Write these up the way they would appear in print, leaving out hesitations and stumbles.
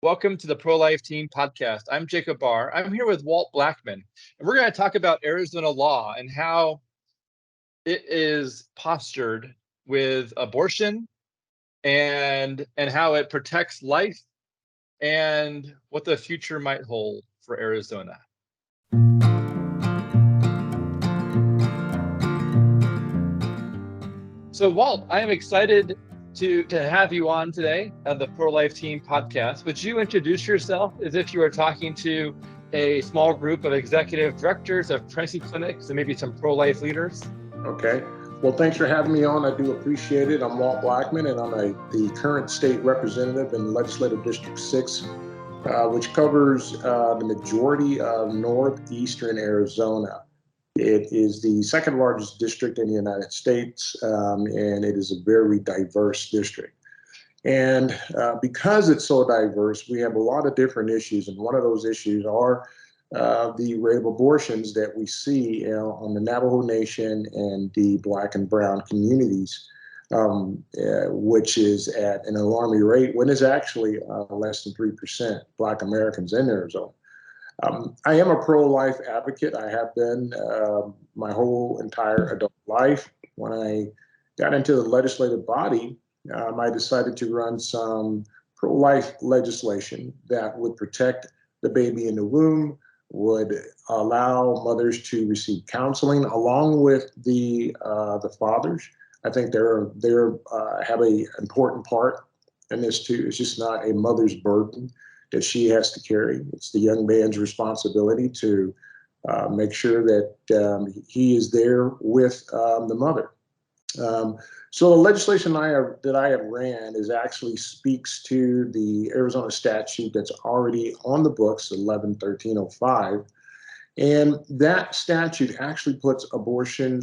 Welcome to the ProLife Team podcast. I'm Jacob Barr. I'm here with Walt Blackman, and we're going to talk about Arizona law and how it is postured with abortion and how it protects life and what the future might hold for Arizona. So, Walt, I am excited to have you on today on the ProLife Team podcast. Would you introduce yourself as if you were talking to a small group of executive directors of pregnancy clinics and maybe some pro-life leaders? Okay. Well, thanks for having me on. I do appreciate it. I'm Walt Blackman, and I'm the current state representative in Legislative District 6, which covers the majority of northeastern Arizona. It is the second largest district in the United States, and it is a very diverse district. And because it's so diverse, we have a lot of different issues, and one of those issues are the rate of abortions that we see on the Navajo Nation and the Black and Brown communities, which is at an alarming rate when it's actually less than 3% Black Americans in Arizona. I am a pro-life advocate. I have been my whole entire adult life. When I got into the legislative body, I decided to run some pro-life legislation that would protect the baby in the womb, would allow mothers to receive counseling along with the fathers. I think they have an important part in this too. It's just not a mother's burden that she has to carry. It's the young man's responsibility to make sure that he is there with the mother. So the legislation that I have ran actually speaks to the Arizona statute that's already on the books, 11-1305. And that statute actually puts abortion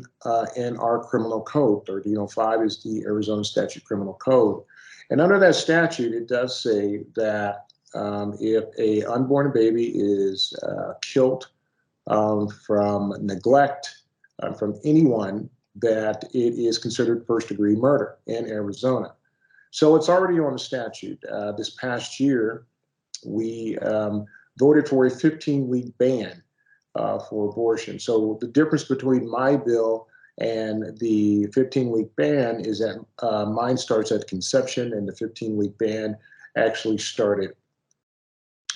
in our criminal code. 1305 is the Arizona Statute Criminal Code. And under that statute, it does say that if a unborn baby is killed from neglect from anyone, that it is considered first-degree murder in Arizona. So it's already on the statute. This past year, we voted for a 15-week ban for abortion. So the difference between my bill and the 15-week ban is that mine starts at conception, and the 15-week ban actually started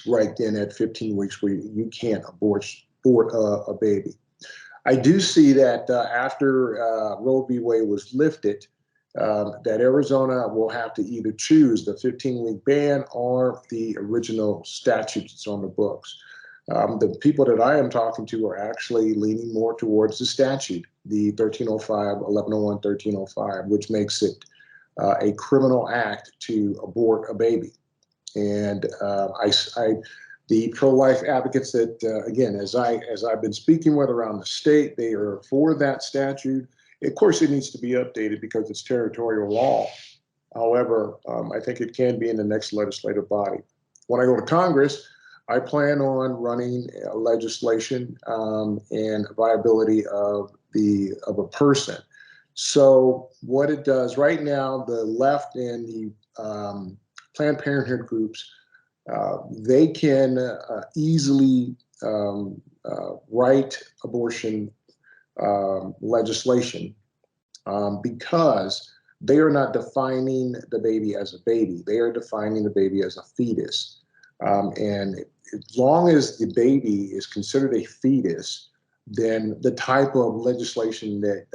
right then at 15 weeks where you can't abort a baby. I do see that after Roe v. Wade was lifted, that Arizona will have to either choose the 15-week ban or the original statute that's on the books. The people that I am talking to are actually leaning more towards the statute, the 1305, 1101, 1305, which makes it a criminal act to abort a baby. And the pro-life advocates that, again, as I've been speaking with around the state, they are for that statute. Of course, it needs to be updated because it's territorial law. However, I think it can be in the next legislative body. When I go to Congress, I plan on running legislation and viability of a person. So what it does right now, the left and the Planned Parenthood groups, they can easily write abortion legislation because they are not defining the baby as a baby. They are defining the baby as a fetus. And as long as the baby is considered a fetus, then the type of legislation that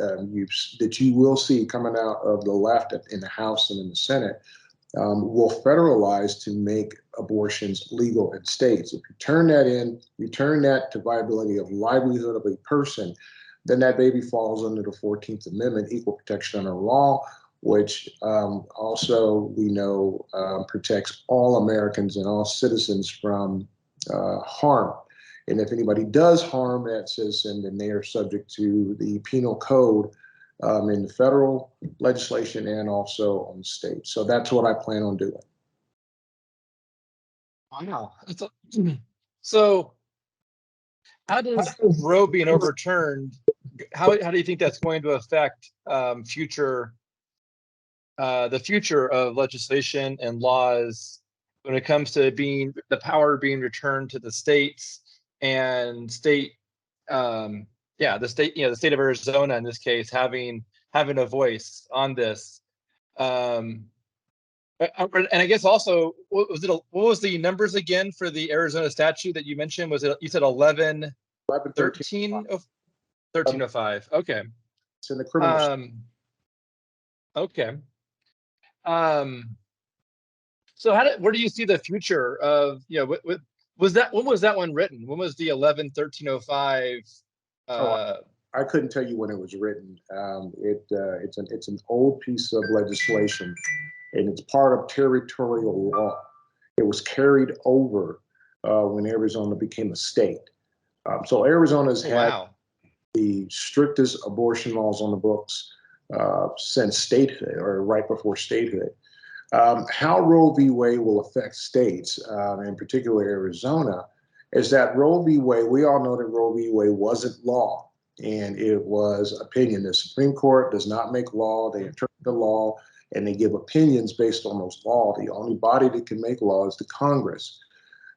you will see coming out of the left in the House and in the Senate will federalize to make abortions legal in states. If you turn that to viability of livelihood of a person, then that baby falls under the 14th Amendment, equal protection under law, which also we know protects all Americans and all citizens from harm. And if anybody does harm that citizen, then they are subject to the penal code in the federal legislation and also on the state. So that's what I plan on doing. Wow. So how does Roe being overturned, how do you think that's going to affect the future of legislation and laws when it comes to the power being returned to the states and the state of Arizona in this case having a voice on this. And I guess also, what was the numbers again for the Arizona statute that you mentioned? You said 11, 13, 1305. Okay. It's in the criminal. Okay. So where do you see the future of, when was that one written? When was the 11-1305? I couldn't tell you when it was written. It's an old piece of legislation, and it's part of territorial law. It was carried over when Arizona became a state. So Arizona's had the strictest abortion laws on the books since statehood, or right before statehood. How Roe v. Wade will affect states, in particular Arizona, is that Roe v. Wade, we all know that Roe v. Wade wasn't law, and it was opinion. The Supreme Court does not make law. They interpret the law, and they give opinions based on those laws. The only body that can make law is the Congress.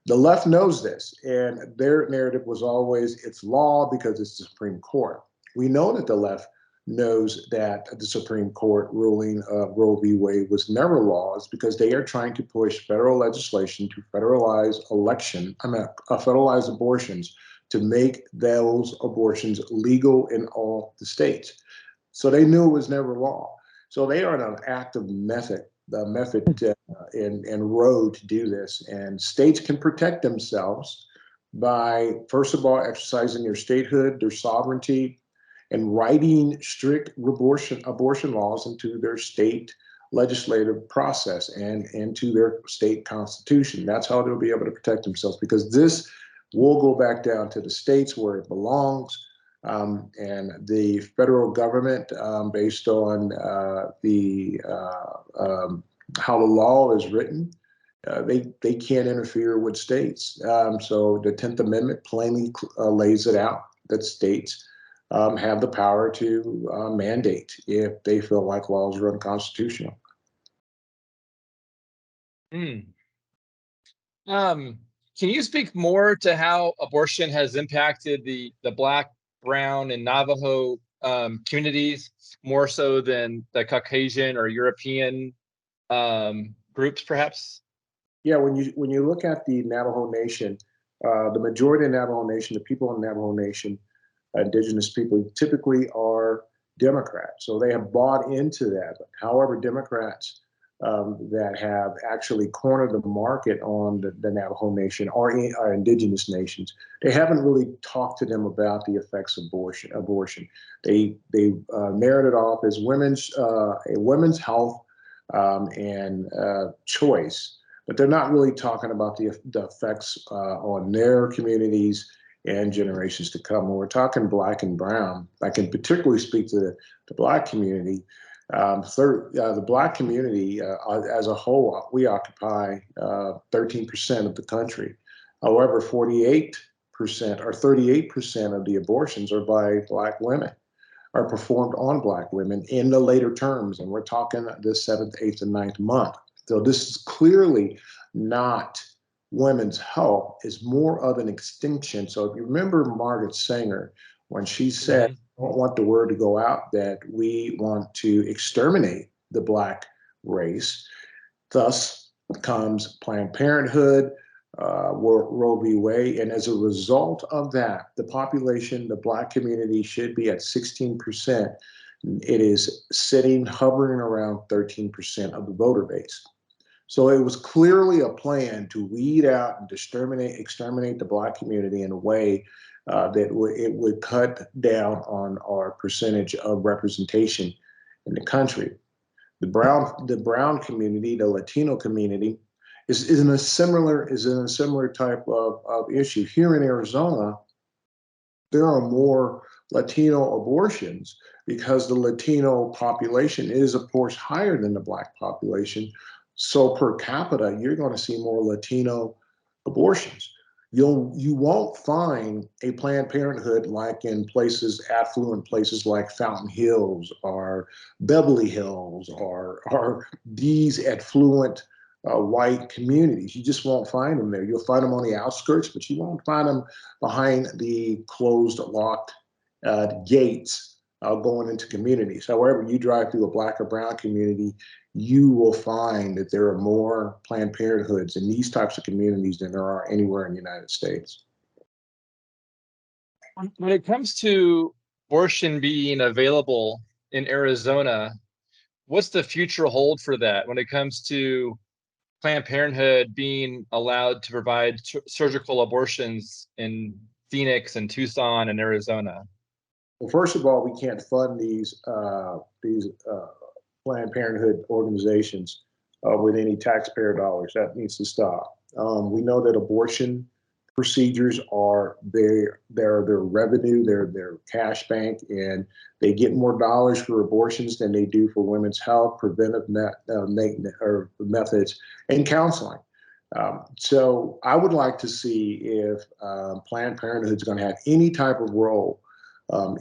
The left knows this, and their narrative was always, it's law because it's the Supreme Court. We know that the left knows that the Supreme Court ruling of Roe v. Wade was never law, is because they are trying to push federal legislation to federalize federalize abortions, to make those abortions legal in all the states. So they knew it was never law. So they are on an active method and road to do this. And states can protect themselves by, first of all, exercising their statehood, their sovereignty, and writing strict abortion laws into their state legislative process and into their state constitution. That's how they'll be able to protect themselves, because this will go back down to the states where it belongs. And the federal government, based on how the law is written, they can't interfere with states. So the 10th Amendment plainly lays it out that states have the power to mandate if they feel like laws are unconstitutional. Can you speak more to how abortion has impacted the Black, Brown, and Navajo communities more so than the Caucasian or European groups, perhaps? Yeah, when you look at the Navajo Nation, the majority of Navajo Nation, the people in Navajo Nation, indigenous people, typically are Democrats. So they have bought into that. However, Democrats that have actually cornered the market on the Navajo Nation are indigenous nations. They haven't really talked to them about the effects of abortion. They narrate it off as women's health and choice, but they're not really talking about the effects on their communities and generations to come. When we're talking Black and Brown, I can particularly speak to the Black community. The Black community as a whole, we occupy 13% of the country. However, 48% or 38% of the abortions are by Black women, are performed on Black women in the later terms. And we're talking the 7th, 8th, and 9th month. So this is clearly not women's health, is more of an extinction. So if you remember Margaret Sanger, when she said, I don't want the word to go out that we want to exterminate the Black race, thus comes Planned Parenthood, Roe v. Wade. And as a result of that, the population, the Black community should be at 16%. It is hovering around 13% of the voter base. So it was clearly a plan to weed out and exterminate the Black community in a way that it would cut down on our percentage of representation in the country. The brown community, the Latino community, is in a similar type of issue. Here in Arizona, there are more Latino abortions because the Latino population is, of course, higher than the Black population. So per capita, you're going to see more Latino abortions. You won't find a Planned Parenthood like in affluent places like Fountain Hills or Beverly Hills or these affluent white communities. You just won't find them there. You'll find them on the outskirts, but you won't find them behind the closed, locked gates going into communities. However, you drive through a Black or brown community, you will find that there are more Planned Parenthoods in these types of communities than there are anywhere in the United States. When it comes to abortion being available in Arizona, what's the future hold for that when it comes to Planned Parenthood being allowed to provide surgical abortions in Phoenix and Tucson and Arizona? Well, first of all, we can't fund these Planned Parenthood organizations with any taxpayer dollars. That needs to stop. We know that abortion procedures are their revenue, their cash bank, and they get more dollars for abortions than they do for women's health, preventive methods, and counseling. So I would like to see if Planned Parenthood is going to have any type of role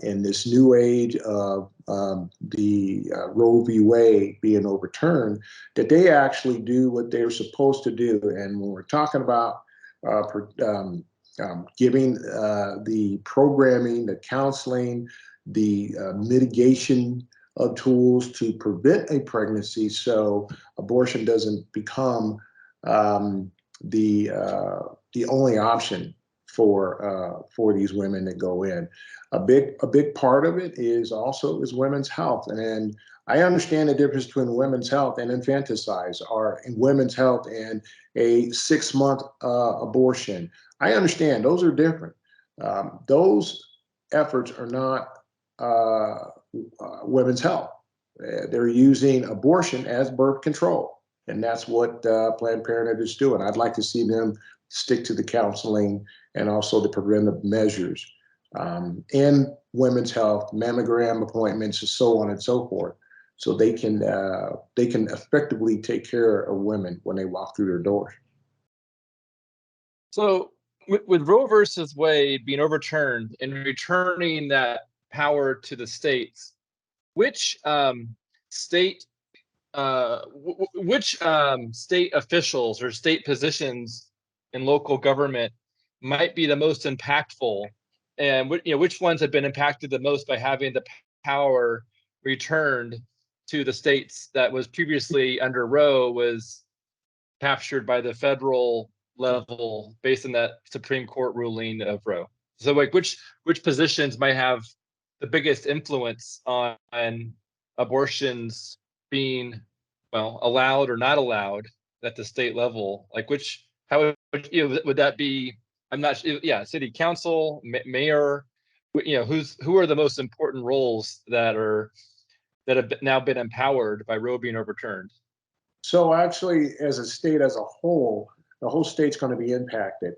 in this new age of the Roe v. Wade being overturned, that they actually do what they're supposed to do. And when we're talking about giving the programming, the counseling, the mitigation of tools to prevent a pregnancy, so abortion doesn't become the only option for these women that go in. A big part of it is women's health, and I understand the difference between women's health and infanticide, or in women's health and a 6-month abortion. I understand those are different. Those efforts are not women's health. They're using abortion as birth control, and that's what Planned Parenthood is doing. I'd like to see them stick to the counseling and also the preventive measures in women's health, mammogram appointments, and so on and so forth, so they can effectively take care of women when they walk through their doors. So with Roe versus Wade being overturned and returning that power to the states, which state state officials or state positions in local government might be the most impactful, and which ones have been impacted the most by having the power returned to the states that was previously under Roe was captured by the federal level based on that Supreme Court ruling of Roe. So like which positions might have the biggest influence on abortions being allowed or not allowed at the state level? Like how would that be? I'm not sure. Yeah, city council, mayor. Who are the most important roles that have now been empowered by Roe being overturned? So actually, as a state as a whole, the whole state's going to be impacted.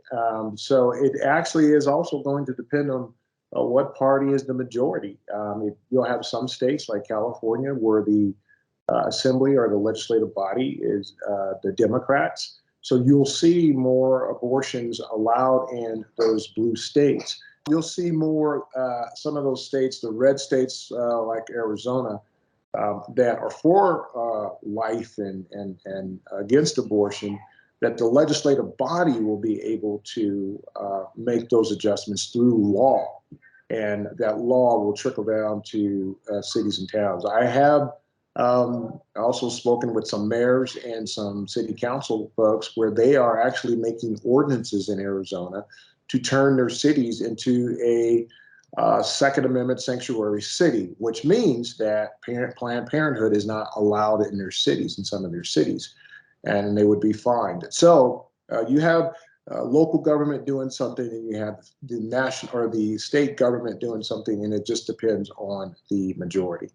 So it actually is also going to depend on what party is the majority. You'll have some states like California where the assembly or the legislative body is the Democrats. So you'll see more abortions allowed in those blue states. You'll see more, some of those states, the red states like Arizona, that are for life and against abortion, that the legislative body will be able to make those adjustments through law. And that law will trickle down to cities and towns. I have also spoken with some mayors and some city council folks where they are actually making ordinances in Arizona to turn their cities into a Second Amendment sanctuary city, which means that Planned Parenthood is not allowed in their cities, in some of their cities, and they would be fined. So you have local government doing something, and you have the national or the state government doing something, and it just depends on the majority.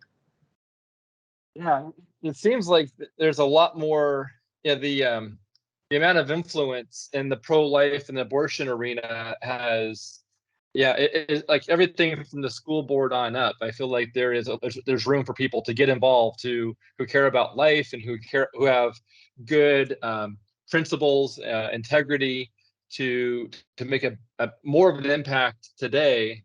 Yeah, it seems like there's a lot more. Yeah, the amount of influence in the pro-life and abortion arena has. Yeah, it like everything from the school board on up. I feel like there's room for people to get involved who care about life and who have good principles, integrity to make a more of an impact today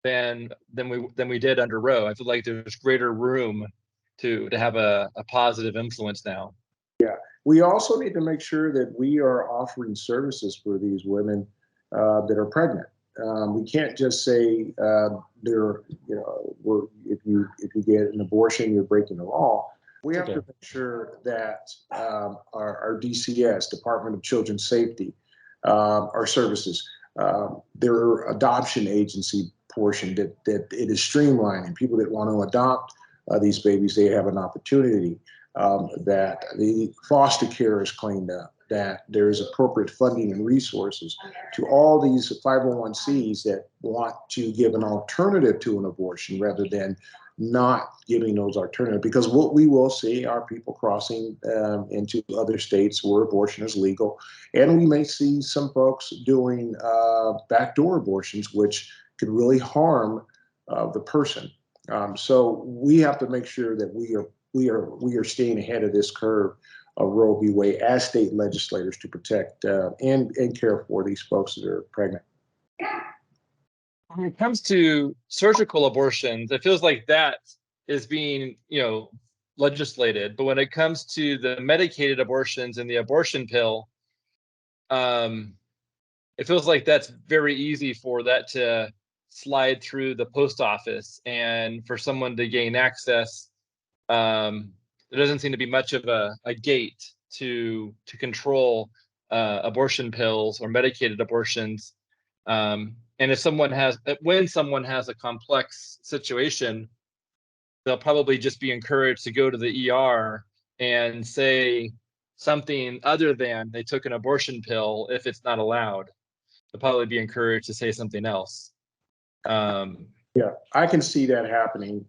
than we did under Roe. I feel like there's greater room to have a positive influence now. Yeah, We also need to make sure that we are offering services for these women that are pregnant. We can't just say if you get an abortion, you're breaking the law. We have to make sure that our DCS, Department of Children's Safety, our services, their adoption agency portion, that it is streamlining. People that want to adopt these babies, they have an opportunity, that the foster care is cleaned up, that there is appropriate funding and resources to all these 501Cs that want to give an alternative to an abortion rather than not giving those alternatives. Because what we will see are people crossing into other states where abortion is legal. And we may see some folks doing backdoor abortions, which could really harm the person. So we have to make sure that we are staying ahead of this curve of Roe v. Wade as state legislators to protect and care for these folks that are pregnant. When it comes to surgical abortions, it feels like that is being, legislated. But when it comes to the medicated abortions and the abortion pill, it feels like that's very easy for that to slide through the post office and for someone to gain access. There doesn't seem to be much of a gate to control abortion pills or medicated abortions. And when someone has a complex situation, they'll probably just be encouraged to go to the ER and say something other than they took an abortion pill if it's not allowed. They'll probably be encouraged to say something else. Yeah, I can see that happening.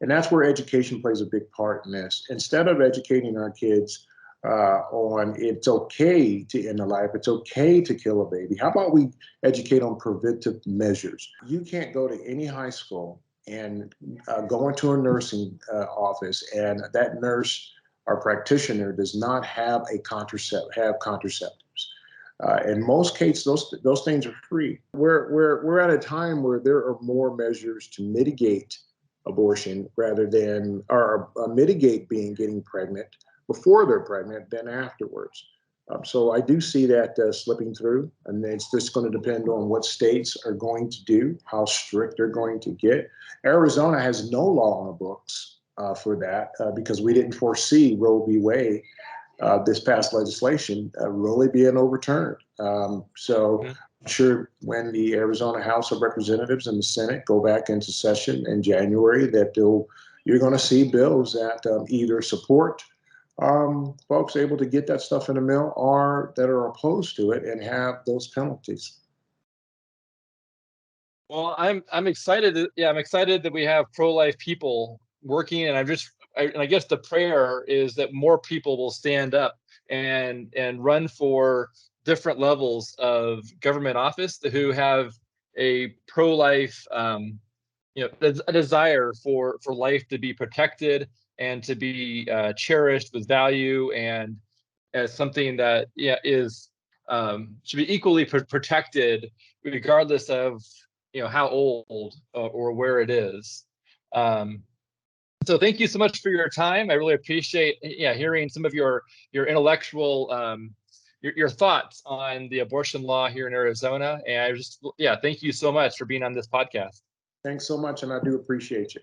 And that's where education plays a big part in this. Instead of educating our kids on it's okay to end a life, it's okay to kill a baby, how about we educate on preventive measures? You can't go to any high school and go into a nursing office and that nurse or practitioner does not have contraceptives. In most cases, those things are free. We're at a time where there are more measures to mitigate abortion rather than, or mitigate getting pregnant before they're pregnant than afterwards. So I do see that slipping through, and it's just going to depend on what states are going to do, how strict they're going to get. Arizona has no law on the books for that because we didn't foresee Roe v. Wade, this past legislation, really being overturned. So I'm sure when the Arizona House of Representatives and the Senate go back into session in January, that you're going to see bills that either support folks able to get that stuff in the mail or that are opposed to it and have those penalties. Well, I'm excited. I'm excited that we have pro-life people working, and I guess the prayer is that more people will stand up and run for different levels of government office who have a pro-life, a desire for life to be protected and to be cherished with value and as something that should be equally protected regardless of how old or where it is. So thank you so much for your time. I really appreciate hearing some of your intellectual your thoughts on the abortion law here in Arizona. And thank you so much for being on this podcast. Thanks so much, and I do appreciate you.